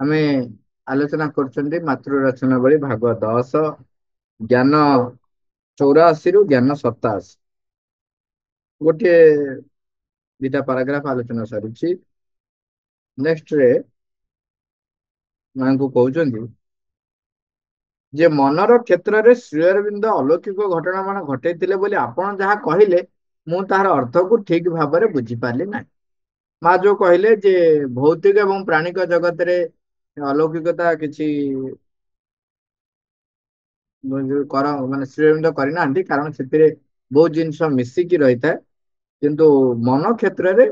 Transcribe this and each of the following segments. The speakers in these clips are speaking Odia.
ଆମେ ଆଲୋଚନା କରୁଛନ୍ତି ମାତୃ ରଚନା ଭଳି ଭାଗ 10 ଜ୍ଞାନ 84 ରୁ ଜ୍ଞାନ 87 ଗୋଟିଏ ଦିଟା ପାରାଗ୍ରାଫ ଆଲୋଚନା ସରିଛି। ନେକ୍ସଟ ରେ ମାଙ୍କୁ କହୁଛନ୍ତି ଯେ ମନର କ୍ଷେତ୍ରରେ ଶ୍ରୀ ଅରବିନ୍ଦ ଅଲୌକିକ ଘଟଣା ମାନ ଘଟେଇଥିଲେ ବୋଲି ଆପଣ ଯାହା କହିଲେ ମୁଁ ତାହାର ଅର୍ଥକୁ ଠିକ ଭାବରେ ବୁଝିପାରିଲି ନାହିଁ। ମା ଯୋଉ କହିଲେ ଯେ ଭୌତିକ ଏବଂ ପ୍ରାଣିକ ଜଗତରେ ଅଲୌକିକତା କିଛି ମାନେ ଶ୍ରୀ ଅରବିନ୍ଦ କରିନାହାନ୍ତି, କାରଣ ସେଥିରେ ବହୁତ ଜିନିଷ ମିଶିକି ରହିଥାଏ, କିନ୍ତୁ ମନ କ୍ଷେତ୍ରରେ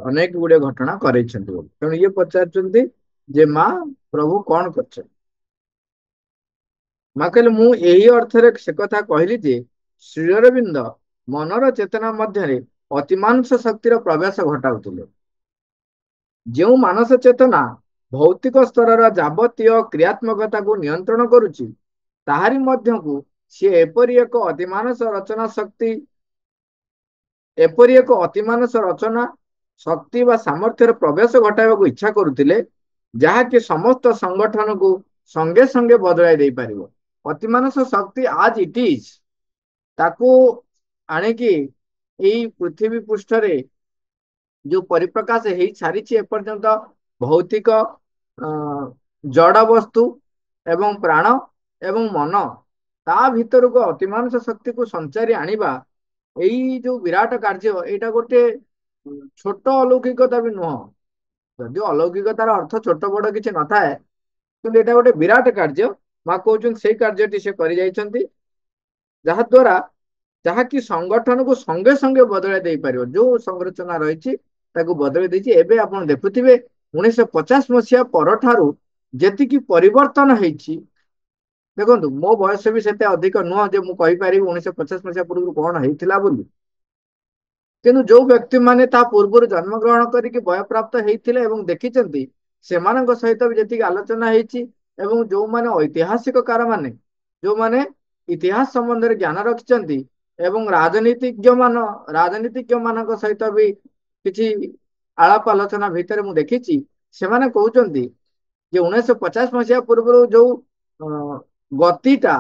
ଅନେକ ଗୁଡେ ଘଟଣା କରେଇଛନ୍ତି ବୋଲି। ତେଣୁ ଇଏ ପଚାରୁଛନ୍ତି ଯେ ମା ପ୍ରଭୁ କଣ କରିଛନ୍ତି? ମା କହିଲେ ମୁଁ ଏହି ଅର୍ଥରେ ସେ କଥା କହିଲି ଯେ ଶ୍ରୀ ଅରବିନ୍ଦ ମନର ଚେତନା ମଧ୍ୟରେ ଅତିମାନସ ଶକ୍ତିର ପ୍ରବେଶ ଘଟାଉଥିଲେ। ଯେଉଁ ମାନସ ଚେତନା ଭୌତିକ ସ୍ତରର ଯାବତୀୟ କ୍ରିୟାତ୍ମକତାକୁ ନିୟନ୍ତ୍ରଣ କରୁଛି, ତାହାରି ମଧ୍ୟକୁ ସିଏ ଏପରି ଏକ ଅତିମାନସ ରଚନା ଶକ୍ତି ବା ସାମର୍ଥ୍ୟର ପ୍ରବେଶ ଘଟାଇବାକୁ ଇଚ୍ଛା କରୁଥିଲେ, ଯାହାକି ସମସ୍ତ ସଂଗଠନକୁ ସଙ୍ଗେ ସଙ୍ଗେ ବଦଳାଇ ଦେଇପାରିବ। ଅତିମାନସ ଶକ୍ତି ଆଜ ଇଟ୍ ଇଜ ତାକୁ ଆଣିକି ଏଇ ପୃଥିବୀ ପୃଷ୍ଠରେ ଯୋଉ ପରିପ୍ରକାଶ ହେଇ ସାରିଛି ଏପର୍ଯ୍ୟନ୍ତ, ଭୌତିକ ଅ ଜଡ ବସ୍ତୁ ଏବଂ ପ୍ରାଣ ଏବଂ ମନ ତା ଭିତରକୁ ଅତିମାନସ ଶକ୍ତିକୁ ସଞ୍ଚାରି ଆଣିବା, ଏଇ ଯୋଉ ବିରାଟ କାର୍ଯ୍ୟ, ଏଇଟା ଗୋଟେ ଛୋଟ ଅଲୌକିକତା ବି ନୁହଁ। ଯଦି ଅଲୌକିକତାର ଅର୍ଥ ଛୋଟ ବଡ କିଛି ନଥାଏ, କିନ୍ତୁ ଏଇଟା ଗୋଟେ ବିରାଟ କାର୍ଯ୍ୟ। ମା କହୁଛନ୍ତି ସେଇ କାର୍ଯ୍ୟଟି ସେ କରି ଯାଇଛନ୍ତି, ଯାହା ଦ୍ୱାରା ଯାହାକି ସଂଗଠନକୁ ସଙ୍ଗେ ସଙ୍ଗେ ବଦଳାଇ ଦେଇପାରିବ। ଯୋଉ ସଂରଚନା ରହିଛି ତାକୁ ବଦଳାଇ ଦେଇଛି। ଏବେ ଆପଣ ଦେଖୁଥିବେ 1950 ପରଠାରୁ ଯେତିକି ପରିବର୍ତ୍ତନ ହେଇଛି, ଦେଖନ୍ତୁ ମୋ ବୟସ ବି ସେତେ ଅଧିକ ନୁହଁ ଯେ ମୁଁ କହିପାରିବି 1950 ପୂର୍ବରୁ କଣ ହେଇଥିଲା ବୋଲି, କିନ୍ତୁ ଯୋଉ ବ୍ୟକ୍ତି ମାନେ ତା ପୂର୍ବରୁ ଜନ୍ମଗ୍ରହଣ କରିକି ବୟପ୍ରାପ୍ତ ହେଇଥିଲେ ଏବଂ ଦେଖିଛନ୍ତି, ସେମାନଙ୍କ ସହିତ ବି ଯେତିକି ଆଲୋଚନା ହେଇଛି, ଏବଂ ଯୋଉମାନେ ଐତିହାସିକକାର ମାନେ ଯୋଉମାନେ ଇତିହାସ ସମ୍ବନ୍ଧରେ ଜ୍ଞାନ ରଖିଛନ୍ତି ଏବଂ ରାଜନୀତିଜ୍ଞ ମାନଙ୍କ ସହିତ ବି କିଛି ଆଳାପ ଆଲୋଚନା ଭିତରେ ମୁଁ ଦେଖିଛି, ସେମାନେ କହୁଛନ୍ତି ଯେ 1950 ପୂର୍ବରୁ ଯୋଉ ଗତିଟା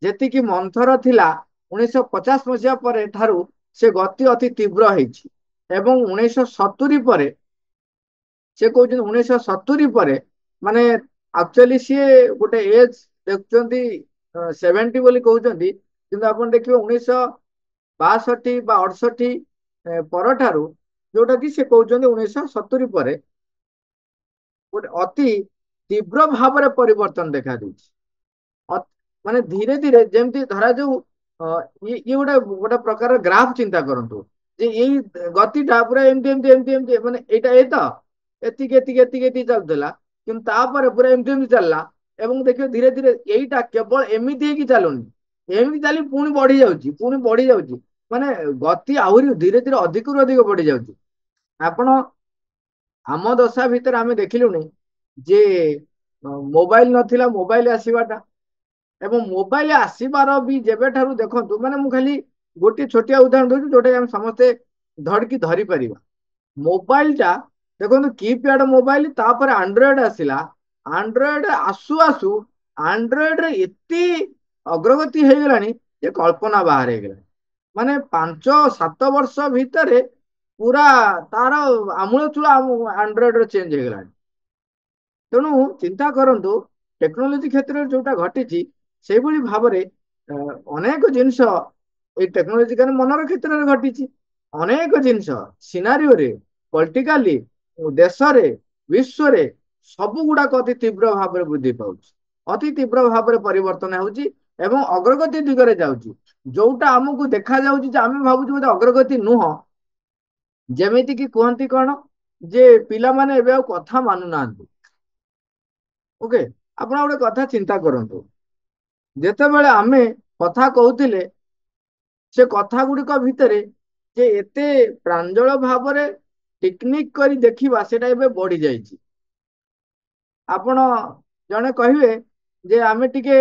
ଯେତିକି ମନ୍ଥର ଥିଲା, 1950 ପରେ ଠାରୁ ସେ ଗତି ଅତି ତୀବ୍ର ହେଇଛି। ଏବଂ 1970 ପରେ, ସେ କହୁଛନ୍ତି 1970 ପରେ, ମାନେ ଆକ୍ଚୁଆଲି ସିଏ ଗୋଟେ ଏଜ ଦେଖୁଛନ୍ତି 70 ବୋଲି କହୁଛନ୍ତି, କିନ୍ତୁ ଆପଣ ଦେଖିବେ 1962 ବା 68 ପରଠାରୁ, ଯୋଉଟା କି ସେ କହୁଛନ୍ତି 1970 ପରେ ଗୋଟେ ଅତି ତୀବ୍ର ଭାବରେ ପରିବର୍ତ୍ତନ ଦେଖା ଦେଇଛି। ମାନେ ଧୀରେ ଧୀରେ ଯେମିତି ଧରାଯାଉ ଇଏ ଗୋଟେ ଗୋଟେ ପ୍ରକାର ଗ୍ରାଫ ଚିନ୍ତା କରନ୍ତୁ, ଯେ ଏଇ ଗତିଟା ପୁରା ଏମିତି ଏମିତି ଏମିତି ଏମିତି, ମାନେ ଏଇଟା ତ ଏତିକି ଏତିକି ଏତିକି ଏତିକି ଚାଲୁଥିଲା, କିନ୍ତୁ ତାପରେ ପୁରା ଏମିତି ଏମିତି ଚାଲିଲା। ଏବଂ ଦେଖିବେ ଧୀରେ ଧୀରେ ଏଇଟା କେବଳ ଏମିତି ହେଇକି ଚାଲୁନି, ଏମିତି ଚାଲି ପୁଣି ବଢି ଯାଉଛି, ପୁଣି ବଢି ଯାଉଛି, ମାନେ ଗତି ଆହୁରି ଧୀରେ ଧୀରେ ଅଧିକରୁ ଅଧିକ ବଢି ଯାଉଛି। ଆପଣ ଆମ ଦଶା ଭିତରେ ଆମେ ଦେଖିଲୁଣି ଯେ ମୋବାଇଲ ନଥିଲା, ମୋବାଇଲ ଆସିବାଟା, ଏବଂ ମୋବାଇଲ ଆସିବାର ବି ଯେବେଠାରୁ ଦେଖନ୍ତୁ, ମାନେ ମୁଁ ଖାଲି ଗୋଟେ ଛୋଟିଆ ଉଦାହରଣ ଦଉଛି ଯୋଉଟା ଆମେ ସମସ୍ତେ ଧଡିକି ଧରି ପାରିବା। ମୋବାଇଲ ଟା ଦେଖନ୍ତୁ କିପ୍ୟାଡ ମୋବାଇଲ, ତାପରେ ଆଣ୍ଡ୍ରଏଡ ଆସିଲା। ଆଣ୍ଡ୍ରଏଡ ଆସୁ ଆସୁ ଆଣ୍ଡ୍ରଏଡରେ ଏତେ ଅଗ୍ରଗତି ହେଇଗଲାଣି ଯେ କଳ୍ପନା ବାହାର ହେଇଗଲାଣି। ମାନେ 5-7 ବର୍ଷ ଭିତରେ ପୁରା ତାର ଆମୂଳଚୂଳ ଆଣ୍ଡ୍ରଏଡ ଚେଞ୍ଜ ହେଇଗଲାଣି। ତେଣୁ ଚିନ୍ତା କରନ୍ତୁ ଟେକ୍ନୋଲୋଜି କ୍ଷେତ୍ରରେ ଯୋଉଟା ଘଟିଛି, ସେଇଭଳି ଭାବରେ ଅନେକ ଜିନିଷ ଏଇ ଟେକ୍ନୋଲୋଜିକାଲ ମନର କ୍ଷେତ୍ରରେ ଘଟିଛି। ଅନେକ ଜିନିଷ ସିନାରିଓରେ, ପଲିଟିକାଲି, ଦେଶରେ, ବିଶ୍ୱରେ ସବୁ ଗୁଡାକ ଅତି ତୀବ୍ର ଭାବରେ ବୃଦ୍ଧି ପାଉଛି, ଅତି ତୀବ୍ର ଭାବରେ ପରିବର୍ତ୍ତନ ହେଉଛି ଏବଂ ଅଗ୍ରଗତି ଦିଗରେ ଯାଉଛି। ଯୋଉଟା ଆମକୁ ଦେଖାଯାଉଛି ଯେ ଆମେ ଭାବୁଛୁ ବୋଧେ ଅଗ୍ରଗତି ନୁହଁ। ଯେମିତି କି କୁହନ୍ତି କଣ, ଯେ ପିଲାମାନେ ଏବେ ଆଉ କଥା ମାନୁନାହାନ୍ତି। ଓକେ, ଆପଣ ଗୋଟେ କଥା ଚିନ୍ତା କରନ୍ତୁ, ଯେତେବେଳେ ଆମେ କଥା କହୁଥିଲେ, ସେ କଥା ଗୁଡିକ ଭିତରେ ଯେ ଏତେ ପ୍ରାଞ୍ଜଳ ଭାବରେ ଟିକନିକ କରି ଦେଖିବା, ସେଟା ଏବେ ବଢି ଯାଇଛି। ଆପଣ ଜଣେ କହିବେ ଯେ ଆମେ ଟିକେ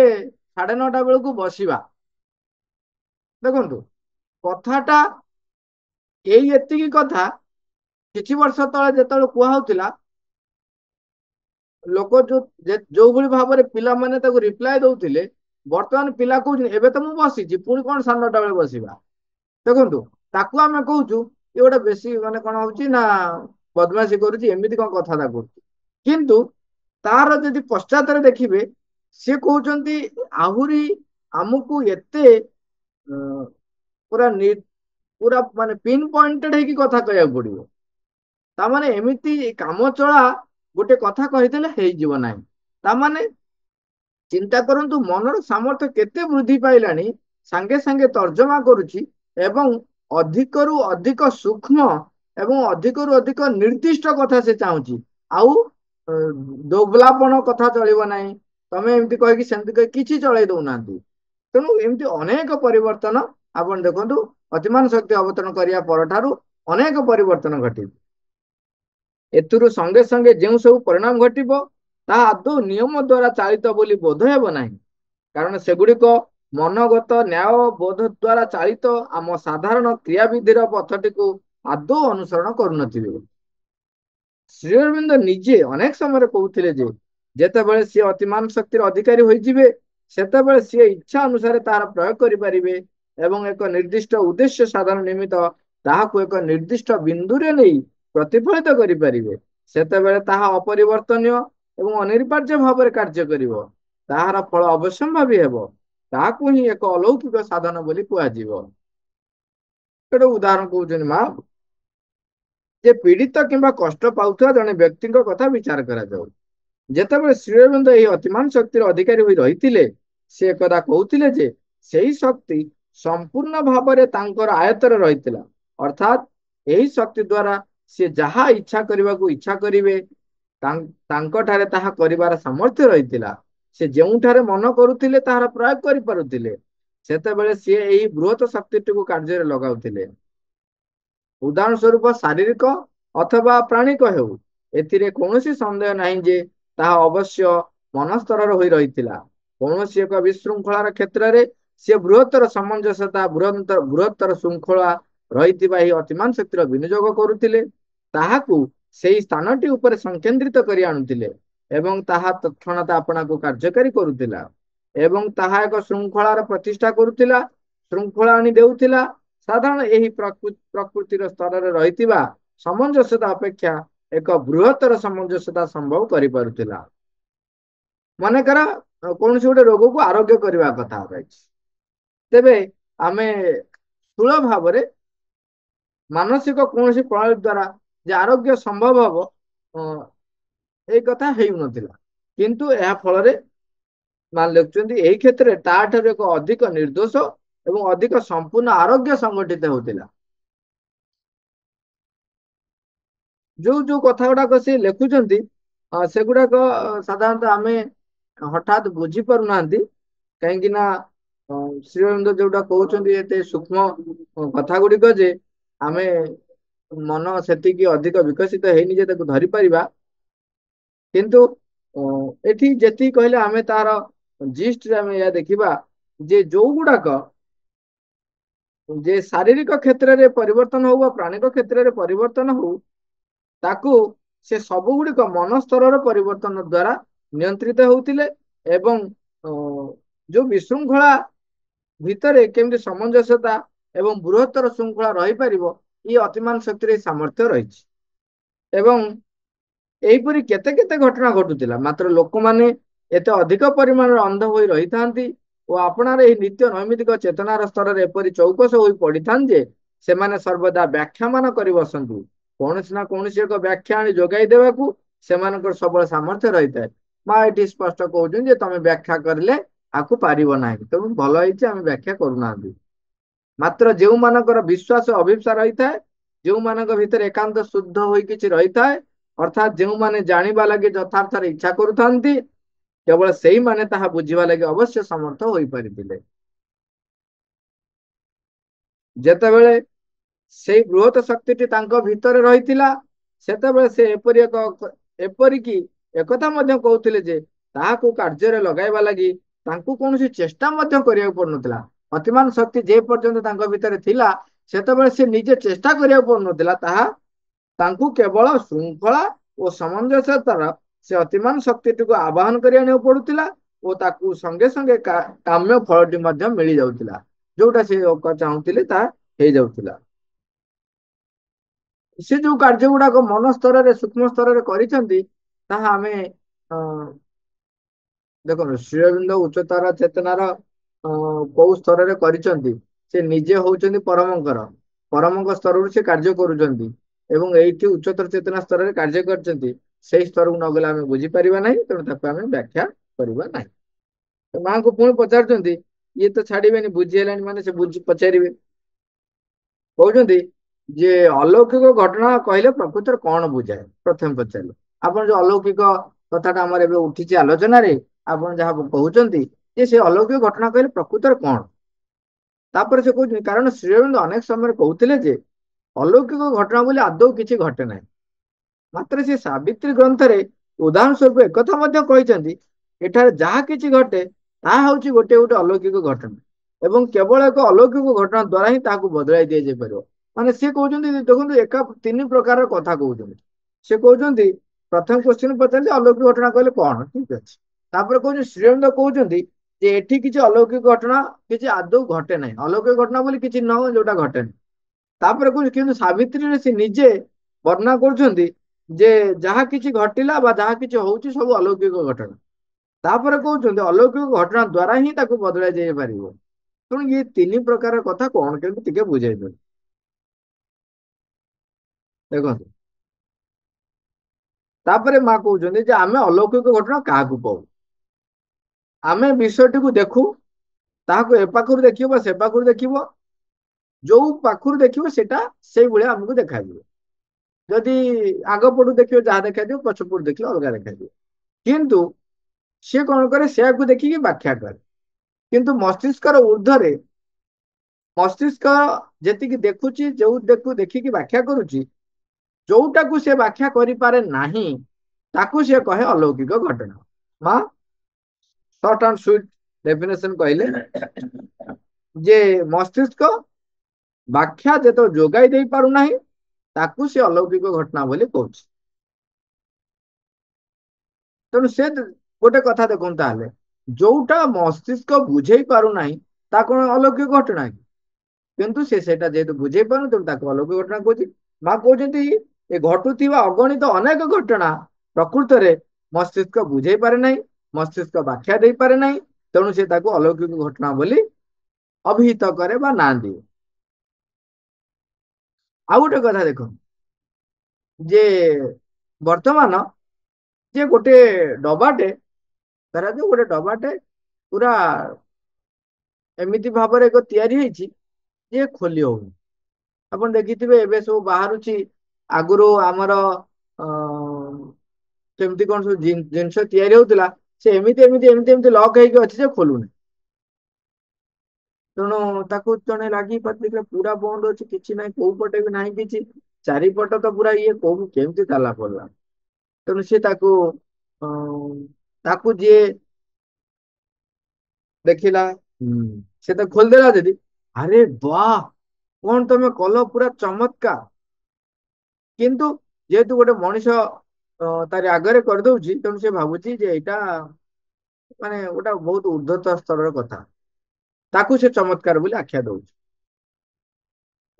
9:30 ବେଳକୁ ବସିବା, ଦେଖନ୍ତୁ କଥାଟା ଏଇ ଏତିକି କଥା କିଛି ବର୍ଷ ତଳେ ଯେତେବେଳେ କୁହା ହଉଥିଲା, ଲୋକ ଯୋଉଭଳି ଭାବରେ ପିଲାମାନେ ତାକୁ ରିପ୍ଲାଏ ଦଉଥିଲେ, ବର୍ତ୍ତମାନ ପିଲା କହୁଛନ୍ତି ଏବେ ତ ମୁଁ ବସିଛି ପୁଣି କଣ 9:30 ବେଳେ ବସିବା। ଦେଖନ୍ତୁ, ତାକୁ ଆମେ କହୁଛୁ ଏ ଗୋଟେ ବେଶୀ ମାନେ କଣ ହଉଛି ନା ବଦମାସି କରୁଛି, ଏମିତି କଣ କଥାବାର୍ତ୍ତା କରୁଛି। କିନ୍ତୁ ତାର ଯଦି ପଶ୍ଚାତରେ ଦେଖିବେ, ସିଏ କହୁଛନ୍ତି ଆହୁରି ଆମକୁ ଏତେ ପୁରା ପୁରା ମାନେ ପିନ୍ ପଏଣ୍ଟେଡ ହେଇକି କଥା କହିବାକୁ ପଡିବ। ତାମାନେ ଏମିତି କାମ ଚଳା ଗୋଟେ କଥା କହିଦେଲେ ହେଇଯିବ ନାହିଁ। ତାମାନେ ଚିନ୍ତା କରନ୍ତୁ ମନର ସାମର୍ଥ୍ୟ କେତେ ବୃଦ୍ଧି ପାଇଲାଣି, ସାଙ୍ଗେ ସାଙ୍ଗେ ତର୍ଜମା କରୁଛି ଏବଂ ଅଧିକରୁ ଅଧିକ ସୂକ୍ଷ୍ମ ଏବଂ ଅଧିକରୁ ଅଧିକ ନିର୍ଦ୍ଦିଷ୍ଟ କଥା ସେ ଚାହୁଁଛି। ଆଉ ଦୋଗଲାପଣ କଥା ଚଳିବ ନାହିଁ। ତମେ ଏମିତି କହିକି ସେମିତି କହି କିଛି ଚଳେଇ ଦଉନାହାନ୍ତି। ତେଣୁ ଏମିତି ଅନେକ ପରିବର୍ତ୍ତନ ଆପଣ ଦେଖନ୍ତୁ, ଅତିମାନ ଶକ୍ତି ଅବତରଣ କରିବା ପରଠାରୁ ଅନେକ ପରିବର୍ତ୍ତନ ଘଟିଛି। ଏଥିରୁ ସଙ୍ଗେ ସଙ୍ଗେ ଯେଉଁ ସବୁ ପରିଣାମ ଘଟିବ ତାହା ଆଦୌ ନିୟମ ଦ୍ୱାରା ଚାଳିତ ବୋଲି ବୋଧ ହେବ ନାହିଁ। କାରଣ ସେଗୁଡ଼ିକ ମନୋଗତ ନ୍ୟାୟ ବୋଧ ଦ୍ୱାରା ଚାଳିତ ଆମ ସାଧାରଣ କ୍ରିୟାବିଧିର ପଥଟିକୁ ଆଦୌ ଅନୁସରଣ କରୁନଥିବେ। ଶ୍ରୀ ଅରବିନ୍ଦ ନିଜେ ଅନେକ ସମୟରେ କହୁଥିଲେ ଯେ ଯେତେବେଳେ ସିଏ ଅତିମାନ ଶକ୍ତିର ଅଧିକାରୀ ହୋଇଯିବେ, ସେତେବେଳେ ସିଏ ଇଚ୍ଛା ଅନୁସାରେ ତାହାର ପ୍ରୟୋଗ କରିପାରିବେ ଏବଂ ଏକ ନିର୍ଦ୍ଦିଷ୍ଟ ଉଦ୍ଦେଶ୍ୟ ସାଧନ ନିମିତ୍ତ ତାହାକୁ ଏକ ନିର୍ଦ୍ଦିଷ୍ଟ ବିନ୍ଦୁରେ ନେଇ ପ୍ରତିଫଳିତ କରିପାରିବେ। ସେତେବେଳେ ତାହା ଅପରିବର୍ତ୍ତନୀୟ ଏବଂ ଅନିର୍ବାର୍ଯ୍ୟ ଭାବରେ କାର୍ଯ୍ୟ କରିବ। ତାହାର ଫଳ ଅବଶ୍ୟମ୍ଭାବୀ ହେବ। ତାହାକୁ ହିଁ ଏକ ଅଲୌକିକ ସାଧନ ବୋଲି କୁହାଯିବ। ଗୋଟେ ଉଦାହରଣ କହୁଛନ୍ତି ମା, ଯେ ପୀଡ଼ିତ କିମ୍ବା କଷ୍ଟ ପାଉଥିବା ଜଣେ ବ୍ୟକ୍ତିଙ୍କ କଥା ବିଚାର କରାଯାଉ। ଯେତେବେଳେ ଶ୍ରୀ ଅରବିନ୍ଦ ଏହି ଅତିମାନ ଶକ୍ତିର ଅଧିକାରୀ ହୋଇ ରହିଥିଲେ, ସେ ଏକଦା କହୁଥିଲେ ଯେ ସେହି ଶକ୍ତି ସମ୍ପୂର୍ଣ୍ଣ ଭାବରେ ତାଙ୍କର ଆୟତ୍ତରେ ରହିଥିଲା। ଅର୍ଥାତ୍ ଏହି ଶକ୍ତି ଦ୍ୱାରା ସେ ଯାହା ଇଚ୍ଛା କରିବାକୁ ଇଚ୍ଛା କରିବେ, ତାଙ୍କଠାରେ ତାହା କରିବାର ସାମର୍ଥ୍ୟ ରହିଥିଲା। ସେ ଯେଉଁଠାରେ ମନ କରୁଥିଲେ ତାହାର ପ୍ରୟୋଗ କରିପାରୁଥିଲେ। ସେତେବେଳେ ସିଏ ଏହି ବୃହତ ଶକ୍ତିଟିକୁ କାର୍ଯ୍ୟରେ ଲଗାଉଥିଲେ। ଉଦାହରଣ ସ୍ୱରୂପ ଶାରୀରିକ ଅଥବା ପ୍ରାଣିକ ହେଉ, ଏଥିରେ କୌଣସି ସନ୍ଦେହ ନାହିଁ ଯେ ତାହା ଅବଶ୍ୟ ମନସ୍ତରର ହୋଇ ରହିଥିଲା। କୌଣସି ଏକ ବିଶୃଙ୍ଖଳାର କ୍ଷେତ୍ରରେ ସେ ବୃହତ୍ତର ସାମଞ୍ଜସ୍ୟତା ବୃହତ୍ତର ଶୃଙ୍ଖଳା ରହିଥିବା ଏହି ଅତିମାନ ଶକ୍ତିର ବିନିଯୋଗ କରୁଥିଲେ, ତାହାକୁ ସେହି ସ୍ଥାନଟି ଉପରେ ସଂକେନ୍ଦ୍ରିତ କରି ଆଣୁଥିଲେ ଏବଂ ତାହା ତତ୍କ୍ଷଣାତ୍ ଆପଣାକୁ କାର୍ଯ୍ୟକାରୀ କରୁଥିଲା ଏବଂ ତାହା ଏକ ଶୃଙ୍ଖଳାର ପ୍ରତିଷ୍ଠା କରୁଥିଲା, ଶୃଙ୍ଖଳା ଆଣି ଦେଉଥିଲା। ସାଧାରଣ ଏହି ପ୍ରକୃତିର ସ୍ତରରେ ରହିଥିବା ସାମଞ୍ଜସ୍ୟତା ଅପେକ୍ଷା ଏକ ବୃହତ୍ତର ସାମଞ୍ଜସ୍ୟତା ସମ୍ଭବ କରିପାରୁଥିଲା। ମନେକର କୌଣସି ଗୋଟେ ରୋଗକୁ ଆରୋଗ୍ୟ କରିବା କଥା ରହିଛି, ତେବେ ଆମେ ସ୍ଥୂଳ ଭାବରେ ମାନସିକ କୌଣସି ପ୍ରଣାଳୀ ଦ୍ୱାରା ଯେ ଆରୋଗ୍ୟ ସମ୍ଭବ ହବ ଏଇ କଥା ହେଉନଥିଲା। କିନ୍ତୁ ଏହା ଫଳରେ ମାନେ ଲେଖୁଛନ୍ତି ଏହି କ୍ଷେତ୍ରରେ ତାଠାରୁ ଏକ ଅଧିକ ନିର୍ଦ୍ଦୋଷ ଏବଂ ଅଧିକ ସମ୍ପୂର୍ଣ୍ଣ ଆରୋଗ୍ୟ ସଂଗଠିତ ହେଉଥିଲା। ଯୋଉ ଯୋଉ କଥା ଗୁଡାକ ସେ ଲେଖୁଛନ୍ତି ସେଗୁଡାକ ସାଧାରଣତଃ ଆମେ ହଠାତ୍ ବୁଝି ପାରୁନାହାନ୍ତି। କାହିଁକି ନା ଶ୍ରୀ ଅରବିନ୍ଦ ଯୋଉଟା କହୁଛନ୍ତି ଏତେ ସୂକ୍ଷ୍ମ କଥା ଗୁଡିକ ଯେ ଆମେ ମନ ସେତିକି ଅଧିକ ବିକଶିତ ହେଇନି ଯେ ତାକୁ ଧରିପାରିବା। କିନ୍ତୁ ଏଠି ଯେତିକି କହିଲେ ଆମେ ତାର ଜିଷ୍ଟରେ ଆମେ ଏହା ଦେଖିବା ଯେ ଯୋଉ ଗୁଡାକ ଯେ ଶାରୀରିକ କ୍ଷେତ୍ରରେ ପରିବର୍ତ୍ତନ ହଉ ବା ପ୍ରାଣିକ କ୍ଷେତ୍ରରେ ପରିବର୍ତ୍ତନ ହଉ, ତାକୁ ସେ ସବୁ ଗୁଡିକ ମନସ୍ତରର ପରିବର୍ତ୍ତନ ଦ୍ୱାରା ନିୟନ୍ତ୍ରିତ ହେଉଥିଲେ ଏବଂ ଯୋଉ ବିଶୃଙ୍ଖଳା ଭିତରେ କେମିତି ସାମଞ୍ଜସ୍ୟତା ଏବଂ ବୃହତ୍ତର ଶୃଙ୍ଖଳା ରହିପାରିବ, ଏ ଅତିମାନ ଶକ୍ତିରେ ସାମର୍ଥ୍ୟ ରହିଛି। ଏବଂ ଏହିପରି କେତେ କେତେ ଘଟଣା ଘଟୁଥିଲା, ମାତ୍ର ଲୋକମାନେ ଏତେ ଅଧିକ ପରିମାଣରେ ଅନ୍ଧ ହୋଇ ରହିଥାନ୍ତି ଓ ଆପଣାର ଏହି ନିତ୍ୟ ନୈମିତିକ ଚେତନାର ସ୍ତରରେ ଏପରି ଚୌକସ ହୋଇ ପଡିଥାନ୍ତି ଯେ ସେମାନେ ସର୍ବଦା ବ୍ୟାଖ୍ୟାମାନ କରି ବସନ୍ତି। କୌଣସି ନା କୌଣସି ଏକ ବ୍ୟାଖ୍ୟା ଆଣି ଯୋଗାଇ ଦେବାକୁ ସେମାନଙ୍କର ସବୁବେଳେ ସାମର୍ଥ୍ୟ ରହିଥାଏ। ମା ଏଠି ସ୍ପଷ୍ଟ କହୁଛନ୍ତି ଯେ ତମେ ବ୍ୟାଖ୍ୟା କରିଲେ ଆକୁ ପାରିବ ନାହିଁ, ତେଣୁ ଭଲ ହେଇଛି ଆମେ ବ୍ୟାଖ୍ୟା କରୁନାହାନ୍ତି। ମାତ୍ର ଯେଉଁମାନଙ୍କର ବିଶ୍ୱାସ ଅଭିପ୍ସା ରହିଥାଏ, ଯେଉଁମାନଙ୍କ ଭିତରେ ଏକାନ୍ତ ଶୁଦ୍ଧ ହୋଇ କିଛି ରହିଥାଏ, ଅର୍ଥାତ୍ ଯେଉଁମାନେ ଜାଣିବା ଲାଗି ଯଥାର୍ଥରେ ଇଚ୍ଛା କରୁଥାନ୍ତି, କେବଳ ସେଇମାନେ ତାହା ବୁଝିବା ଲାଗି ଅବଶ୍ୟ ସମର୍ଥ ହୋଇପାରିଥିଲେ। ଯେତେବେଳେ ସେଇ ବୃହତ ଶକ୍ତିଟି ତାଙ୍କ ଭିତରେ ରହିଥିଲା, ସେତେବେଳେ ସେ ଏପରିକି ଏକଥା ମଧ୍ୟ କହୁଥିଲେ ଯେ ତାହାକୁ କାର୍ଯ୍ୟରେ ଲଗାଇବା ଲାଗି ତାଙ୍କୁ କୌଣସି ଚେଷ୍ଟା ମଧ୍ୟ କରିବାକୁ ପଡୁନଥିଲା। ଅତିମାନ ଶକ୍ତି ଯେ ପର୍ଯ୍ୟନ୍ତ ତାଙ୍କ ଭିତରେ ଥିଲା, ସେତେବେଳେ ସେ ନିଜେ ଚେଷ୍ଟା କରିବାକୁ ପଡୁନଥିଲା, ତାହା ତାଙ୍କୁ କେବଳ ଶୃଙ୍ଖଳା ଓ ସାମଞ୍ଜସ୍ୟତାର ସେ ଅତିମାନ ଶକ୍ତିଟିକୁ ଆବାହନ କରି ଆଣିବାକୁ ପଡୁଥିଲା ଓ ତାକୁ ସଙ୍ଗେ ସଙ୍ଗେ କାମ୍ୟ ଫଳଟି ମଧ୍ୟ ମିଳି ଯାଉଥିଲା, ଯୋଉଟା ସେ ଚାହୁଁଥିଲେ ତାହା ହେଇଯାଉଥିଲା। ସେ ଯୋଉ କାର୍ଯ୍ୟ ଗୁଡାକ ମନ ସ୍ତରରେ ସୂକ୍ଷ୍ମ ସ୍ତରରେ କରିଛନ୍ତି ତାହା ଆମେ ଦେଖନ୍ତୁ ଶ୍ରୀ ଅରବିନ୍ଦ ଉଚ୍ଚତର ଚେତନାର କୋଉ ସ୍ତରରେ କରିଛନ୍ତି, ସେ ନିଜେ ହଉଛନ୍ତି ପରମଙ୍କର, ପରମଙ୍କ ସ୍ତରରୁ ସେ କାର୍ଯ୍ୟ କରୁଛନ୍ତି ଏବଂ ଏଇଠି ଉଚ୍ଚତର ଚେତନା ସ୍ତରରେ କାର୍ଯ୍ୟ କରିଛନ୍ତି। ସେଇ ସ୍ତରକୁ ନଗଲେ ଆମେ ବୁଝିପାରିବା ନାହିଁ, ତେଣୁ ତାକୁ ଆମେ ବ୍ୟାଖ୍ୟା କରିବା ନାହିଁ। ମାଙ୍କୁ ପୁଣି ପଚାରୁଛନ୍ତି, ଇଏ ତ ଛାଡିବେନି, ବୁଝି ହେଲାଣି ମାନେ ସେ ପଚାରିବେ। କହୁଛନ୍ତି ଯେ ଅଲୌକିକ ଘଟଣା କହିଲେ ପ୍ରକୃତରେ କଣ ବୁଝାଏ, ପ୍ରଥମେ ପଚାରିଲେ। ଆପଣ ଯୋଉ ଅଲୌକିକ କଥାଟା ଆମର ଏବେ ଉଠିଛି ଆଲୋଚନାରେ, ଆପଣ ଯାହା କହୁଛନ୍ତି ଯେ ସେ ଅଲୌକିକ ଘଟଣା କହିଲେ ପ୍ରକୃତରେ କଣ। ତାପରେ ସେ କହୁଛନ୍ତି କାରଣ ଶ୍ରୀ ଅରବିନ୍ଦ ଅନେକ ସମୟରେ କହୁଥିଲେ ଯେ ଅଲୌକିକ ଘଟଣା ବୋଲି ଆଦୌ କିଛି ଘଟେ ନାହିଁ। ମାତ୍ର ସେ ସାବିତ୍ରୀ ଗ୍ରନ୍ଥରେ ଉଦାହରଣ ସ୍ୱରୂପ ଏକଥା ମଧ୍ୟ କହିଛନ୍ତି, ଏଠାରେ ଯାହା କିଛି ଘଟେ ତାହା ହଉଛି ଗୋଟେ ଗୋଟେ ଅଲୌକିକ ଘଟଣା ଏବଂ କେବଳ ଏକ ଅଲୌକିକ ଘଟଣା ଦ୍ୱାରା ହିଁ ତାହାକୁ ବଦଳାଇ ଦିଆଯାଇପାରିବ। ମାନେ ସେ କହୁଛନ୍ତି, ଦେଖନ୍ତୁ ଏକା ତିନି ପ୍ରକାରର କଥା କହୁଛନ୍ତି। ସେ କହୁଛନ୍ତି ପ୍ରଥମ କ୍ୱେଶ୍ଚିନ୍ ପଚାରିଲେ ଅଲୌକିକ ଘଟଣା କହିଲେ କଣ, ଠିକ ଅଛି। ତାପରେ କହୁଛନ୍ତି ଶ୍ରୀ ଅରବିନ୍ଦ କହୁଛନ୍ତି ଯେ ଏଠି କିଛି ଅଲୌକିକ ଘଟଣା କିଛି ଆଦୌ ଘଟେ ନାହିଁ, ଅଲୌକିକ ଘଟଣା ବୋଲି କିଛି ନ ଯୋଉଟା ଘଟେନି। ତାପରେ କହୁଛି କିନ୍ତୁ ସାବିତ୍ରୀରେ ସେ ନିଜେ ବର୍ଣ୍ଣନା କରୁଛନ୍ତି ଯେ ଯାହା କିଛି ଘଟିଲା ବା ଯାହା କିଛି ହଉଛି ସବୁ ଅଲୌକିକ ଘଟଣା। ତାପରେ କହୁଛନ୍ତି ଅଲୌକିକ ଘଟଣା ଦ୍ୱାରା ହିଁ ତାକୁ ବଦଳାଇ ଯାଇପାରିବ। ତେଣୁ ଇଏ ତିନି ପ୍ରକାର କଥା କଣ କେମିତି ଟିକେ ବୁଝେଇ ଦେବେ। ଦେଖନ୍ତୁ ତାପରେ ମା କହୁଛନ୍ତି ଯେ ଆମେ ଅଲୌକିକ ଘଟଣା କାହାକୁ କହୁ, ଆମେ ବିଷୟଟିକୁ ଦେଖୁ, ତାହାକୁ ଏ ପାଖରୁ ଦେଖିବ ବା ସେ ପାଖରୁ ଦେଖିବ, ଯୋଉ ପାଖରୁ ଦେଖିବ ସେଟା ସେଇଭଳିଆ ଆମକୁ ଦେଖାଯିବ। ଯଦି ଆଗ ପଟୁ ଦେଖିବ ଯାହା ଦେଖାଯିବ, ପଛ ପଟୁ ଦେଖିଲେ ଅଲଗା ଦେଖାଯିବ। କିନ୍ତୁ ସିଏ କଣ କରେ, ସେୟାକୁ ଦେଖିକି ବ୍ୟାଖ୍ୟା କରେ। କିନ୍ତୁ ମସ୍ତିଷ୍କର ଉର୍ଦ୍ଧ୍ୱରେ ମସ୍ତିଷ୍କ ଯେତିକି ଦେଖୁଛି, ଯୋଉ ଦେଖିକି ବ୍ୟାଖ୍ୟା କରୁଛି, ଯୋଉଟାକୁ ସେ ବ୍ୟାଖ୍ୟା କରିପାରେ ନାହିଁ ତାକୁ ସେ କହେ ଅଲୌକିକ ଘଟଣା। ମା ସର୍ଟ ଆଣ୍ଡ ସୁଇଟ ଡେଫିନେସନ କହିଲେ ଯେ ମସ୍ତିଷ୍କ ବ୍ୟାଖ୍ୟା ଯେତେବେଳେ ଯୋଗାଇ ଦେଇ ପାରୁନାହିଁ ତାକୁ ସେ ଅଲୌକିକ ଘଟଣା ବୋଲି କହୁଛି। ତେଣୁ ସେ ଗୋଟେ କଥା ଦେଖନ୍ତୁ, ତାହେଲେ ଯୋଉଟା ମସ୍ତିଷ୍କ ବୁଝେଇ ପାରୁନାହିଁ ତା କଣ ଅଲୌକିକ ଘଟଣା କି? କିନ୍ତୁ ସେ ସେଇଟା ଯେହେତୁ ବୁଝେଇ ପାରୁନି ତେଣୁ ତାକୁ ଅଲୌକିକ ଘଟଣା କହୁଛି। ମା କହୁଛନ୍ତି ଏ ଘଟୁଥିବା ଅଗଣିତ ଅନେକ ଘଟଣା ପ୍ରକୃତରେ ମସ୍ତିଷ୍କ ବୁଝେଇ ପାରେ ନାହିଁ, ମସ୍ତିଷ୍କ ବ୍ୟାଖ୍ୟା ଦେଇପାରେ ନାହିଁ, ତେଣୁ ସେ ତାକୁ ଅଲୌକିକ ଘଟଣା ବୋଲି ଅଭିହିତ କରେ ବା ନାଁ ଦିଏ। ଆଉ ଗୋଟେ କଥା ଦେଖନ୍ତୁ ଯେ ବର୍ତ୍ତମାନ ଯେ ଗୋଟେ ଡବାଟେ, ଧରାଯାଉ ଗୋଟେ ଡବାଟେ ପୁରା ଏମିତି ଭାବରେ ଏକ ତିଆରି ହେଇଛି ଯେ ଖୋଲି ହଉନି। ଆପଣ ଦେଖିଥିବେ ଏବେ ସବୁ ବାହାରୁଛି, ଆଗରୁ ଆମର ଅ କେମିତି କଣ ସବୁ ଜିନିଷ ତିଆରି ହଉଥିଲା, ସେ ଏମିତି ଲକ୍ ହେଇକି ଅଛି ଯେ ଖୋଲୁନି। ତେଣୁ ତାକୁ ଜଣେ ଲାଗି ପାତିଲେ ପୁରା ବନ୍ଦ ଅଛି, କିଛି ନାହିଁ, କୋଉ ପଟେ ବି ନାହିଁ କିଛି, ଚାରିପଟ ତ ପୁରା ଇଏ, କୋଉ କେମିତି ତାଲା ପଡିଲା। ତେଣୁ ସେ ତାକୁ ଅ ତାକୁ ଯିଏ ଦେଖିଲା, ସେ ତ ଖୋଲିଦେଲା ଯଦି, ଆରେ ବାହ କଣ ତମେ କଲ, ପୁରା ଚମତ୍କାର। କିନ୍ତୁ ଯେହେତୁ ଗୋଟେ ମଣିଷ ତାରି ଆଗରେ କରିଦଉଛି, ତେଣୁ ସେ ଭାବୁଛି ଯେ ଏଇଟା ମାନେ ଗୋଟେ ବହୁତ ଉର୍ଦ୍ଧତ ସ୍ତରର କଥା, ତାକୁ ସେ ଚମତ୍କାର ବୋଲି ଆଖ୍ୟା ଦଉଛି।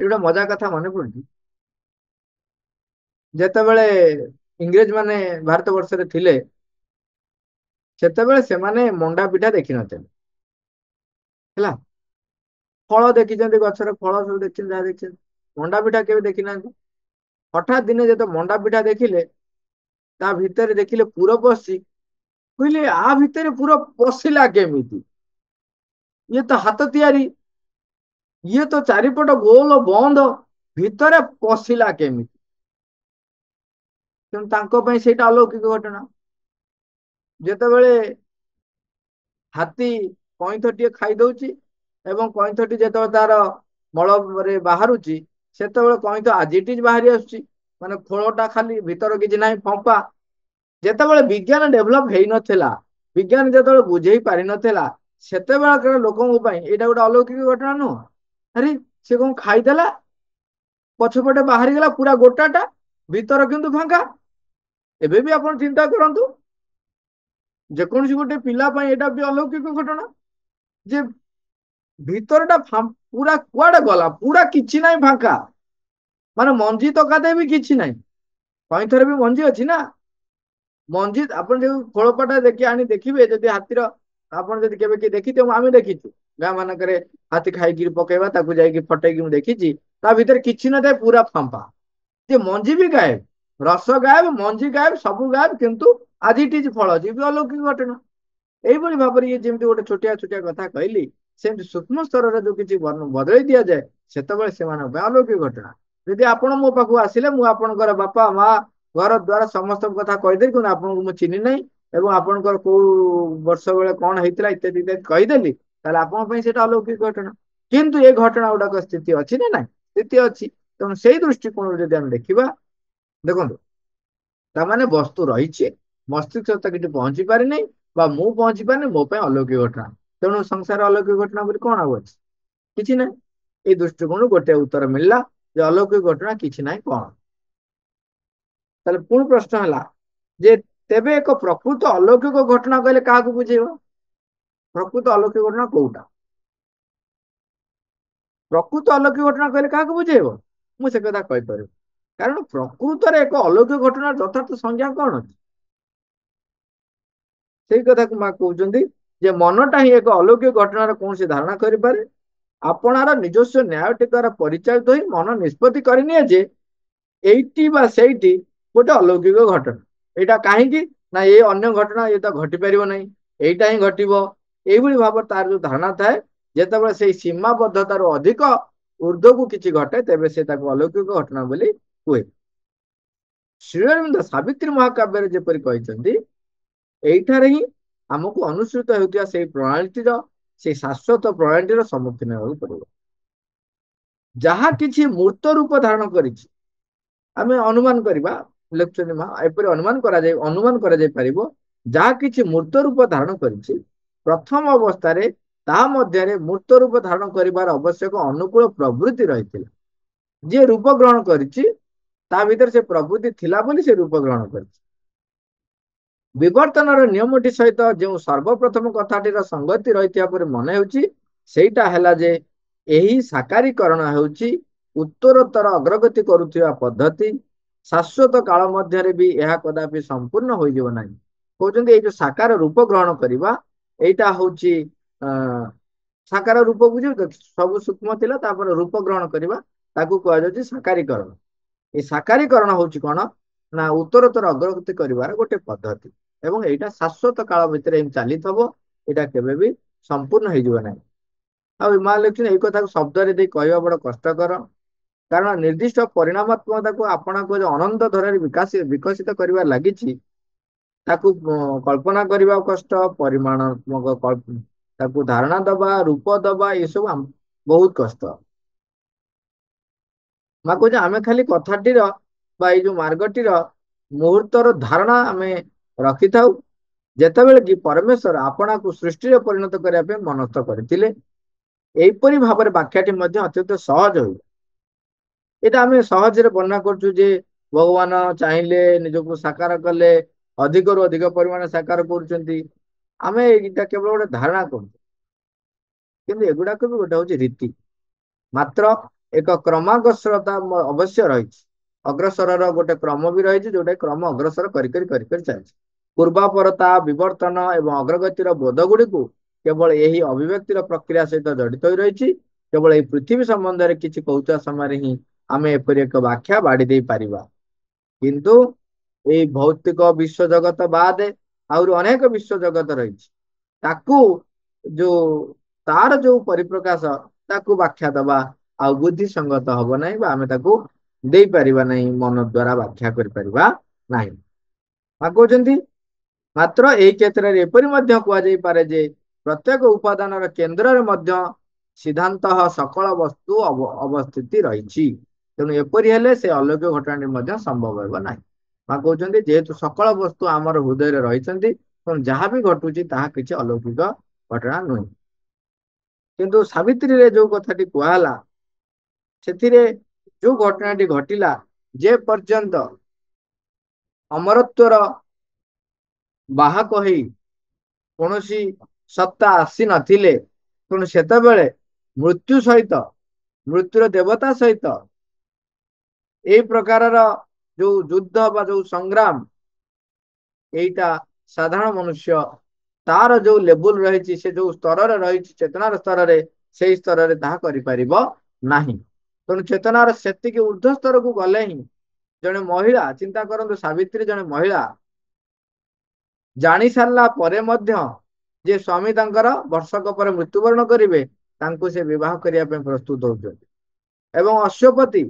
ଏ ଗୋଟେ ମଜା କଥା ମନେ ପଡୁଛି, ଯେତେବେଳେ ଇଂରେଜ ମାନେ ଭାରତ ବର୍ଷରେ ଥିଲେ ସେତେବେଳେ ସେମାନେ ମଣ୍ଡା ପିଠା ଦେଖିନଥିଲେ ହେଲା। ଫଳ ଦେଖିଛନ୍ତି, ଗଛର ଫଳ ସବୁ ଦେଖିଛନ୍ତି, ଯାହା ଦେଖିଛନ୍ତି, ମଣ୍ଡା ପିଠା କେବେ ଦେଖିନାହାନ୍ତି। ହଠାତ୍ ଦିନେ ଯେତେ ମଣ୍ଡା ପିଠା ଦେଖିଲେ, ତା ଭିତରେ ଦେଖିଲେ ପୁର ପଶି, କହିଲେ ଆ ଭିତରେ ପୁର ପଶିଲା କେମିତି? ଇଏ ତ ହାତ ତିଆରି, ଇଏ ତ ଚାରିପଟ ଗୋଲ ବନ୍ଦ, ଭିତରେ ପଶିଲା କେମିତି? ତେଣୁ ତାଙ୍କ ପାଇଁ ସେଇଟା ଅଲୌକିକ ଘଟଣା। ଯେତେବେଳେ ହାତୀ କଇଁଥଟିଏ ଖାଇଦଉଛି ଏବଂ କଇଁଥଟି ଯେତେବେଳେ ତାର ମଳରେ ବାହାରୁଛି, ସେତେବେଳେ କଇଁଥ ଆଜିଟିଜ ବାହାରି ଆସୁଛି, ମାନେ ଖୋଳଟା ଖାଲି, ଭିତର କିଛି ନାହିଁ, ଫମ୍ପା। ଯେତେବେଳେ ବିଜ୍ଞାନ ଡେଭଲପ ହେଇନଥିଲା, ବିଜ୍ଞାନ ଯେତେବେଳେ ବୁଝେଇ ପାରିନଥିଲା, ସେତେବେଳେ ଲୋକଙ୍କ ପାଇଁ ଏଇଟା ଗୋଟେ ଅଲୌକିକ ଘଟଣା ନୁହଁ। ଆରେ ସେ କଣ ଖାଇଦେଲା, ପଛପଟେ ବାହାରିଗଲା ପୁରା ଗୋଟାଟା, ଭିତର କିନ୍ତୁ ଫାଙ୍କା। ଏବେ ବି ଆପଣ ଚିନ୍ତା କରନ୍ତୁ, ଯେକୌଣସି ଗୋଟେ ପିଲା ପାଇଁ ଏଇଟା ବି ଅଲୌକିକ ଘଟଣା ଯେ ଭିତରଟା ପୁରା କୁଆଡେ ଗଲା, ପୁରା କିଛି ନାହିଁ, ଫାଙ୍କା, ମାନେ ମଞ୍ଜି ତକାତେ ବି କିଛି ନାହିଁ। କଇଁଥରେ ବି ମଞ୍ଜି ଅଛି ନା, ମଞ୍ଜି ଆପଣ ଯୋଉ ଖୋଳପାଟା ଦେଖି ଆଣି ଦେଖିବେ, ଯଦି ହାତୀର ଆପଣ ଯଦି କେବେ କିଏ ଦେଖିଥିବେ, ଆମେ ଦେଖିଛୁ ଗାଁ ମାନଙ୍କରେ ହାତୀ ଖାଇକିରି ପକେଇବା, ତାକୁ ଯାଇକି ଫଟେଇକି ମୁଁ ଦେଖିଛି, ତା ଭିତରେ କିଛି ନଥାଏ, ପୁରା ଫାମ୍ପା, ଯେ ମଞ୍ଜି ବି ଗାୟବ, ରସ ଗାୟବ, ମଞ୍ଜି ଗାୟବ, ସବୁ ଗାୟବ, କିନ୍ତୁ ଆଜି ଏଠି ଫଳ ଅଛି, ବି ଅଲୌକିକ ଘଟଣା। ଏଇଭଳି ଭାବରେ ଇଏ ଯେମିତି ଗୋଟେ ଛୋଟିଆ ଛୋଟିଆ କଥା କହିଲି, ସେମିତି ସୂକ୍ଷ୍ମ ସ୍ତରରେ ଯୋଉ କିଛି ବଦଳେଇ ଦିଆଯାଏ, ସେତେବେଳେ ସେମାନଙ୍କ ପାଇଁ ଅଲୌକିକ ଘଟଣା। ଯଦି ଆପଣ ମୋ ପାଖକୁ ଆସିଲେ, ମୁଁ ଆପଣଙ୍କର ବାପା ମା ଘର ଦ୍ଵାରା ସମସ୍ତଙ୍କ କଥା କହିଦେଲି, କିନ୍ତୁ ଆପଣଙ୍କୁ ମୁଁ ଚିହ୍ନି ନାହିଁ ଏବଂ ଆପଣଙ୍କର କୋଉ ବର୍ଷ ବେଳେ କଣ ହେଇଥିଲା ଇତ୍ୟାଦି ଇତ୍ୟାଦି କହିଦେଲି, ତାହେଲେ ଆପଣଙ୍କ ପାଇଁ ସେଇଟା ଅଲୌକିକ ଘଟଣା। କିନ୍ତୁ ଏ ଘଟଣା ଗୁଡାକ ସ୍ଥିତି ଅଛି ନା ନାହିଁ? ସ୍ଥିତି ଅଛି। ତେଣୁ ସେଇ ଦୃଷ୍ଟିକୋଣରୁ ଯଦି ଆମେ ଦେଖିବା, ଦେଖନ୍ତୁ, ତାମାନେ ବସ୍ତୁ ରହିଛି, ମସ୍ତିଷ୍କ ତ କିଛି ପହଞ୍ଚି ପାରିନି, ବା ମୁଁ ପହଞ୍ଚି ପାରିନି, ମୋ ପାଇଁ ଅଲୌକିକ ଘଟଣା। ତେଣୁ ସଂସାର ଅଲୌକିକ ଘଟଣା ବୋଲି କଣ ଆଉ ଅଛି? କିଛି ନାହିଁ। ଏଇ ଦୃଷ୍ଟିକୋଣରୁ ଗୋଟେ ଉତ୍ତର ମିଳିଲା ଯେ ଅଲୌକିକ ଘଟଣା କିଛି ନାହିଁ। କଣ? ତାହେଲେ ପୁଣି ପ୍ରଶ୍ନ ହେଲା ଯେ ତେବେ ଏକ ପ୍ରକୃତ ଅଲୌକିକ ଘଟଣା କହିଲେ କାହାକୁ ବୁଝେଇବ? ପ୍ରକୃତ ଅଲୌକିକ ଘଟଣା କୋଉଟା? ପ୍ରକୃତ ଅଲୌକିକ ଘଟଣା କହିଲେ କାହାକୁ ବୁଝେଇବ? ମୁଁ ସେ କଥା କହିପାରିବି। କାରଣ ପ୍ରକୃତରେ ଏକ ଅଲୌକିକ ଘଟଣାର ଯଥାର୍ଥ ସଂଜ୍ଞା କଣ ଅଛି? ସେଇ କଥାକୁ ମା କହୁଛନ୍ତି ଯେ ମନଟା ହିଁ ଏକ ଅଲୌକିକ ଘଟଣାର କୌଣସି ଧାରଣା କରିପାରେ। ଆପଣାର ନିଜସ୍ୱ ନ୍ୟାୟଟି ଦ୍ୱାରା ପରିଚାଳିତ ହୋଇ ମନ ନିଷ୍ପତ୍ତି କରିନିଏ ଯେ ଏଇଠି ବା ସେଇଠି ଗୋଟେ ଅଲୌକିକ ଘଟଣା। ଏଇଟା କାହିଁକି ନା ଏ ଅନ୍ୟ ଘଟଣା ଏ ତ ଘଟି ପାରିବ ନାହିଁ, ଏଇଟା ହିଁ ଘଟିବ। ଏଇଭଳି ଭାବରେ ତାର ଯୋଉ ଧାରଣା ଥାଏ, ଯେତେବେଳେ ସେଇ ସୀମାବଦ୍ଧତାରୁ ଅଧିକ ଉର୍ଦ୍ଧ୍ୱକୁ କିଛି ଘଟେ, ତେବେ ସେ ତାକୁ ଅଲୌକିକ ଘଟଣା ବୋଲି କୁହେ। ଶ୍ରୀଅରବିନ୍ଦ ସାବିତ୍ରୀ ମହାକାବ୍ୟରେ ଯେପରି କହିଛନ୍ତି, ଏଇଠାରେ ହିଁ ଆମକୁ ଅନୁସୃତ ହେଉଥିବା ସେଇ ପ୍ରଣାଳୀଟିର, ସେଇ ଶାଶ୍ୱତ ପ୍ରଣାଳୀଟିର ସମ୍ମୁଖୀନ ହେବାକୁ ପଡିବ। ଯାହା କିଛି ମୂର୍ତ୍ତ ରୂପ ଧାରଣ କରିଛି, ଆମେ ଅନୁମାନ କରିବା, ଏପରି ଅନୁମାନ କରାଯାଇ ପାରିବ, ଯାହା କିଛି ମୂର୍ତ୍ତ ରୂପ ଧାରଣ କରିଛି, ପ୍ରଥମ ଅବସ୍ଥାରେ ତାହା ମଧ୍ୟରେ ମୂର୍ତ୍ତ ରୂପ ଧାରଣ କରିବାର ଆବଶ୍ୟକ ଅନୁକୂଳ ପ୍ରବୃତ୍ତି ରହିଥିଲା। ଯିଏ ରୂପ ଗ୍ରହଣ କରିଛି, ତା ଭିତରେ ସେ ପ୍ରବୃତ୍ତି ଥିଲା ବୋଲି ସେ ରୂପ ଗ୍ରହଣ କରିଛି। ବିବର୍ତ୍ତନର ନିୟମଟି ସହିତ ଯେଉଁ ସର୍ବପ୍ରଥମ କଥାଟିର ସଂଗତି ରହିଥିବା ପରି ମନେ ହେଉଛି, ସେଇଟା ହେଲା ଯେ ଏହି ସାକାରୀକରଣ ହେଉଛି ଉତ୍ତରୋତ୍ତର ଅଗ୍ରଗତି କରୁଥିବା ପଦ୍ଧତି। ଶାଶ୍ୱତ କାଳ ମଧ୍ୟରେ ବି ଏହା କଦାପି ସମ୍ପୂର୍ଣ୍ଣ ହୋଇଯିବ ନାହିଁ। କହୁଛନ୍ତି ଏଇ ଯୋଉ ସାକାର ରୂପ ଗ୍ରହଣ କରିବା, ଏଇଟା ହଉଛି ସାକାର ରୂପ ବୁଝିବ ତ, ସବୁ ସୂକ୍ଷ୍ମ ଥିଲା, ତାପରେ ରୂପ ଗ୍ରହଣ କରିବା, ତାକୁ କୁହାଯାଉଛି ସାକାରୀକରଣ। এই ସାକାରୀକରଣ ହଉଛି କଣ ନା ଉତ୍ତରୋତ୍ତର ଅଗ୍ରଗତି କରିବାର ଗୋଟେ ପଦ୍ଧତି, ଏବଂ ଏଇଟା ଶାଶ୍ୱତ କାଳ ଭିତରେ ଏମିତି ଚାଲିଥିବ, ଏଇଟା କେବେ ବି ସମ୍ପୂର୍ଣ୍ଣ ହେଇଯିବ ନାହିଁ। ଆଉ ମା ଲେଖୁଛନ୍ତି ଏଇ କଥାକୁ ଶବ୍ଦରେ ଦେଇ କହିବା ବଡ କଷ୍ଟକର, କାରଣ ନିର୍ଦ୍ଦିଷ୍ଟ ପରିଣାମାତ୍ମକତାକୁ ଆପଣଙ୍କୁ ଯୋଉ ଅନନ୍ତ ଧରରେ ବିକଶିତ କରିବାର ଲାଗିଛି, ତାକୁ କଳ୍ପନା କରିବା କଷ୍ଟ, ପରିମାଣାତ୍ମକ ତାକୁ ଧାରଣା ଦବା, ରୂପ ଦବା, ଏସବୁ ବହୁତ କଷ୍ଟ। ମା କହୁଛି ଆମେ ଖାଲି କଥାଟିର ବା ଏଇ ଯୋଉ ମାର୍ଗଟିର ମୁହୂର୍ତ୍ତର ଧାରଣା ଆମେ ରଖିଥାଉ, ଯେତେବେଳେ କି ପରମେଶ୍ୱର ଆପଣାକୁ ସୃଷ୍ଟିରେ ପରିଣତ କରିବା ପାଇଁ ମନସ୍ଥ କରିଥିଲେ। ଏହିପରି ଭାବରେ ବ୍ୟାଖ୍ୟାଟି ମଧ୍ୟ ଅତ୍ୟନ୍ତ ସହଜ ହୁଏ। ଏଇଟା ଆମେ ସହଜରେ ବର୍ଣ୍ଣନା କରୁଛୁ ଯେ ଭଗବାନ ଚାହିଁଲେ ନିଜକୁ ସାକାର କଲେ, ଅଧିକରୁ ଅଧିକ ପରିମାଣ ସାକାର କରୁଛନ୍ତି। ଆମେ ଏଇଟା କେବଳ ଗୋଟେ ଧାରଣା କରୁଛୁ, କିନ୍ତୁ ଏଗୁଡାକ ବି ଗୋଟେ ହଉଛି ରୀତି ମାତ୍ର। ଏକ କ୍ରମାଗସ୍ରତା ଅବଶ୍ୟ ରହିଛି, ଅଗ୍ରସରର ଗୋଟେ କ୍ରମ ବି ରହିଛି, ଯୋଉଟା କ୍ରମ ଅଗ୍ରସର କରି ଚାଲିଛି। ପୂର୍ବାପରତା, ବିବର୍ତ୍ତନ ଏବଂ ଅଗ୍ରଗତିର ବୋଧ ଗୁଡିକୁ କେବଳ ଏହି ଅଭିବ୍ୟକ୍ତିର ପ୍ରକ୍ରିୟା ସହିତ ଜଡିତ ହୋଇ ରହିଛି। କେବଳ ଏହି ପୃଥିବୀ ସମ୍ବନ୍ଧରେ କିଛି କହୁଥିବା ସମୟରେ ହିଁ ଆମେ ଏପରି ଏକ ବ୍ୟାଖ୍ୟା ବାଡି ଦେଇ ପାରିବା। କିନ୍ତୁ ଏଇ ଭୌତିକ ବିଶ୍ୱ ଜଗତ ବାଦେ ଆହୁରି ଅନେକ ବିଶ୍ୱ ଜଗତ ରହିଛି, ତାକୁ ଯୋଉ ତାର ଯୋଉ ପରିପ୍ରକାଶ, ତାକୁ ବ୍ୟାଖ୍ୟା ଦବା ଆଉ ବୁଦ୍ଧି ସଙ୍ଗତ ହବ ନାହିଁ, ବା ଆମେ ତାକୁ ଦେଇପାରିବା ନାହିଁ, ମନ ଦ୍ଵାରା ବ୍ୟାଖ୍ୟା କରିପାରିବା ନାହିଁ। କହୁଛନ୍ତି ମାତ୍ର ଏହି କ୍ଷେତ୍ରରେ ଏପରି ମଧ୍ୟ କୁହାଯାଇପାରେ ଯେ ପ୍ରତ୍ୟେକ ଉପାଦାନର କେନ୍ଦ୍ରରେ ମଧ୍ୟ ସିଦ୍ଧାନ୍ତ ସକଳ ବସ୍ତୁ ଅବସ୍ଥିତି ରହିଛି। ତେଣୁ ଏପରି ହେଲେ ସେ ଅଲୌକିକ ଘଟଣାଟି ମଧ୍ୟ ସମ୍ଭବ ହେବ ନାହିଁ। କହୁଛନ୍ତି ଯେହେତୁ ସକଳ ବସ୍ତୁ ଆମର ହୃଦୟରେ ରହିଛନ୍ତି, ତେଣୁ ଯାହା ବି ଘଟୁଛି ତାହା କିଛି ଅଲୌକିକ ଘଟଣା ନୁହେଁ। କିନ୍ତୁ ସାବିତ୍ରୀରେ ଯୋଉ କଥାଟି କୁହାହେଲା, ସେଥିରେ ଯୋଉ ଘଟଣାଟି ଘଟିଲା, ଯେ ପର୍ଯ୍ୟନ୍ତ ଅମରତ୍ୱର ବାହକ ହେଇ କୌଣସି ସତ୍ତା ଆସି ନଥିଲେ, ତେଣୁ ସେତେବେଳେ ମୃତ୍ୟୁ ସହିତ, ମୃତ୍ୟୁର ଦେବତା ସହିତ ଏଇ ପ୍ରକାରର ଯୋଉ ଯୁଦ୍ଧ ବା ଯୋଉ ସଂଗ୍ରାମ, ଏଇଟା ସାଧାରଣ ମନୁଷ୍ୟ ତାର ଯୋଉ ଲେବୁଲ ରହିଛି, ସେ ଯୋଉ ସ୍ତରରେ ରହିଛି ଚେତନାର ସ୍ତରରେ, ସେଇ ସ୍ତରରେ ତାହା କରିପାରିବ ନାହିଁ। ତେଣୁ ଚେତନାର ସେତିକି ଉର୍ଦ୍ଧ୍ୱ ସ୍ତରକୁ ଗଲେ ହିଁ ଜଣେ ମହିଳା, ଚିନ୍ତା କରନ୍ତୁ ସାବିତ୍ରୀ ଜଣେ ମହିଳା, ଜାଣି ସାରିଲା ପରେ ମଧ୍ୟ ଯେ ସ୍ୱାମୀ ତାଙ୍କର ବର୍ଷକ ପରେ ମୃତ୍ୟୁବରଣ କରିବେ, ତାଙ୍କୁ ସେ ବିବାହ କରିବା ପାଇଁ ପ୍ରସ୍ତୁତ ହଉଛନ୍ତି। ଏବଂ ଅଶ୍ୱପତି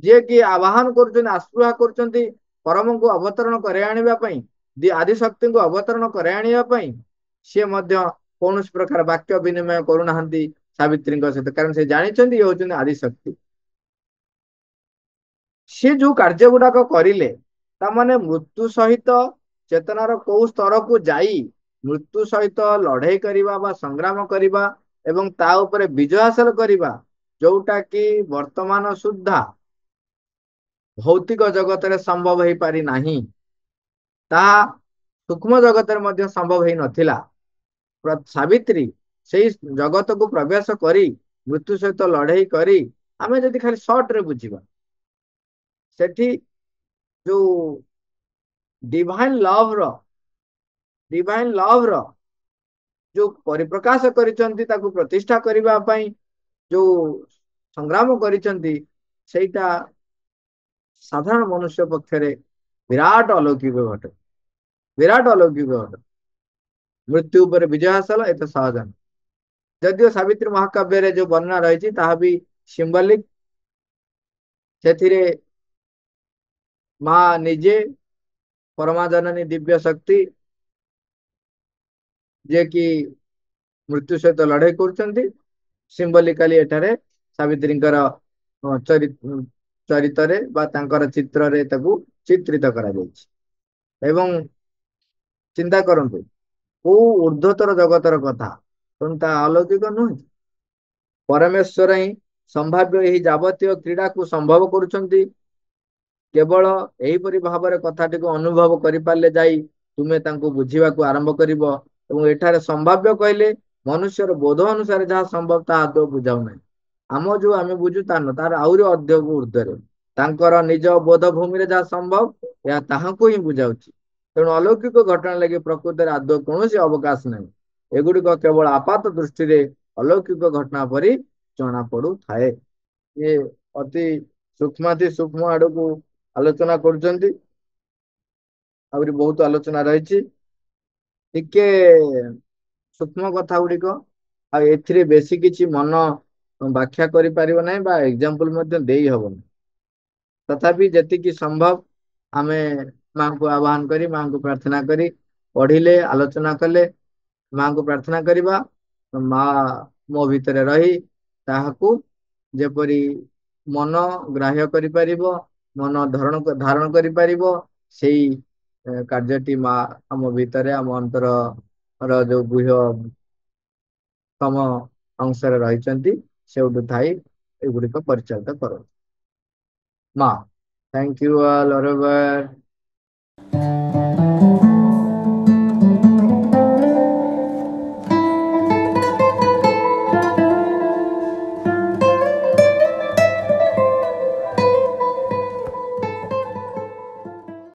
ଯିଏକି ଆବାହନ କରୁଛନ୍ତି, ଆସ୍ପୃହା କରୁଛନ୍ତି ପରମଙ୍କୁ ଅବତରଣ କରାଇ ଆଣିବା ପାଇଁ, ଆଦିଶକ୍ତିଙ୍କୁ ଅବତରଣ କରାଇ ଆଣିବା ପାଇଁ, ସିଏ ମଧ୍ୟ କୌଣସି ପ୍ରକାର ବାକ୍ୟ ବିନିମୟ କରୁନାହାନ୍ତି ସାବିତ୍ରୀଙ୍କ ସହିତ, କାରଣ ସେ ଜାଣିଛନ୍ତି ଇଏ ହଉଛନ୍ତି ଆଦିଶକ୍ତି। ସେ ଯୋଉ କାର୍ଯ୍ୟ ଗୁଡାକ କରିଲେ, ତାମାନେ ମୃତ୍ୟୁ ସହିତ ଚେତନାର କୋଉ ସ୍ତରକୁ ଯାଇ ମୃତ୍ୟୁ ସହିତ ଲଢେଇ କରିବା ବା ସଂଗ୍ରାମ କରିବା ଏବଂ ତା ଉପରେ ବିଜୟ ହାସଲ କରିବା, ଯୋଉଟା କି ବର୍ତ୍ତମାନ ସୁଦ୍ଧା ଭୌତିକ ଜଗତରେ ସମ୍ଭବ ହେଇପାରି ନାହିଁ, ତାହା ସୂକ୍ଷ୍ମ ଜଗତରେ ମଧ୍ୟ ସମ୍ଭବ ହେଇ ନଥିଲା। ସାବିତ୍ରୀ ସେଇ ଜଗତକୁ ପ୍ରବେଶ କରି ମୃତ୍ୟୁ ସହିତ ଲଢେଇ କରି, ଆମେ ଯଦି ଖାଲି ସର୍ଟ ରେ ବୁଝିବା, ସେଠି ଯୋଉ ଡିଭାଇନ ଲଭ ର ଡିଭାଇନ ଲଭ ର ଯୋଉ ପରିପ୍ରକାଶ କରିଛନ୍ତି, ତାକୁ ପ୍ରତିଷ୍ଠା କରିବା ପାଇଁ ଯୋଉ ସଂଗ୍ରାମ କରିଛନ୍ତି, ସେଇଟା ସାଧାରଣ ମନୁଷ୍ୟ ପକ୍ଷରେ ବିରାଟ ଅଲୌକିକ ଘଟେ, ବିରାଟ ଅଲୌକିକ ଘଟେ। ମୃତ୍ୟୁ ଉପରେ ବିଜୟ ହାସଲ ଏତେ ସହଜ ନୁହେଁ। ଯଦିଓ ସାବିତ୍ରୀ ମହାକାବ୍ୟରେ ଯୋଉ ବର୍ଣ୍ଣନା ରହିଛି ତାହା ବି ସିମ୍ବଲିକ, ସେଥିରେ ମା ନିଜେ ପରମା ଜନନୀ ଦିବ୍ୟ ଶକ୍ତି, ଯିଏକି ମୃତ୍ୟୁ ସହିତ ଲଢେଇ କରୁଛନ୍ତି, ସିମ୍ବଲିକାଲି ଏଠାରେ ସାବିତ୍ରୀଙ୍କର ଚରିତରେ ବା ତାଙ୍କର ଚିତ୍ରରେ ତାକୁ ଚିତ୍ରିତ କରାଯାଇଛି। ଏବଂ ଚିନ୍ତା କରନ୍ତୁ କୋଉ ଊର୍ଦ୍ଧ୍ୱତର ଜଗତର କଥା, ତେଣୁ ତା ଅଲୌକିକ ନୁହେଁ। ପରମେଶ୍ୱର ହିଁ ସମ୍ଭାବ୍ୟ ଏହି ଯାବତୀୟ କ୍ରୀଡାକୁ ସମ୍ଭବ କରୁଛନ୍ତି। କେବଳ ଏହିପରି ଭାବରେ କଥାଟିକୁ ଅନୁଭବ କରିପାରିଲେ ଯାଇ ତୁମେ ତାଙ୍କୁ ବୁଝିବାକୁ ଆରମ୍ଭ କରିବ। ଏବଂ ଏଠାରେ ସମ୍ଭାବ୍ୟ କହିଲେ ମନୁଷ୍ୟର ବୋଧ ଅନୁସାରେ ଯାହା ସମ୍ଭବ ତାହା ଆଦୌ ବୁଝାଉନାହିଁ। ଆମେ ବୁଝୁ ତା ନୁହଁ, ତାର ଆହୁରି ଅଧ୍ୟକୁ ଉର୍ଦ୍ଧ୍ୱରେ ତାଙ୍କର ନିଜ ବୋଧ ଭୂମିରେ ଯାହା ସମ୍ଭବ, ଏହା ତାହାଙ୍କୁ ହିଁ ବୁଝାଉଛି। ତେଣୁ ଅଲୌକିକ ଘଟଣା ଲାଗି ପ୍ରକୃତରେ ଆଦୌ କୌଣସି ଅବକାଶ ନାହିଁ। ଏଗୁଡିକ କେବଳ ଆପାତ ଦୃଷ୍ଟିରେ ଅଲୌକିକ ଘଟଣା ପରି ଜଣା ପଡୁଥାଏ। ଇଏ ଅତି ସୂକ୍ଷ୍ମାତି ସୂକ୍ଷ୍ମ ଆଡକୁ ଆଲୋଚନା କରୁଛନ୍ତି, ଆହୁରି ବହୁତ ଆଲୋଚନା ରହିଛି। ଟିକେ ସୂକ୍ଷ୍ମ କଥା ଗୁଡିକ, ଆଉ ଏଥିରେ ବେଶୀ କିଛି ମନ ବ୍ୟାଖ୍ୟା କରିପାରିବ ନାହିଁ ବା ଏକ୍ଜାମ୍ପଲ ମଧ୍ୟ ଦେଇ ହବନି। ତଥାପି ଯେତିକି ସମ୍ଭବ ଆମେ ମାଙ୍କୁ ଆହ୍ୱାନ କରି, ମାଙ୍କୁ ପ୍ରାର୍ଥନା କରି ପଢିଲେ, ଆଲୋଚନା କଲେ, ମାଙ୍କୁ ପ୍ରାର୍ଥନା କରିବା ମା ମୋ ଭିତରେ ରହି ତାହାକୁ ଯେପରି ମନ ଗ୍ରାହ୍ୟ କରିପାରିବ, ମନ ଧାରଣ କରିପାରିବ, ସେଇ କାର୍ଯ୍ୟଟି ମା ଆମ ଭିତରେ, ଆମ ଅନ୍ତର ଯୋଉ ଗୁହ୍ୟ ତମ ଅଂଶରେ ରହିଛନ୍ତି, ସେଉଠୁ ଥାଇ ଏଗୁଡିକ ପରିଚାଳିତ କରନ୍ତି। ମା, thank you all, Oliver.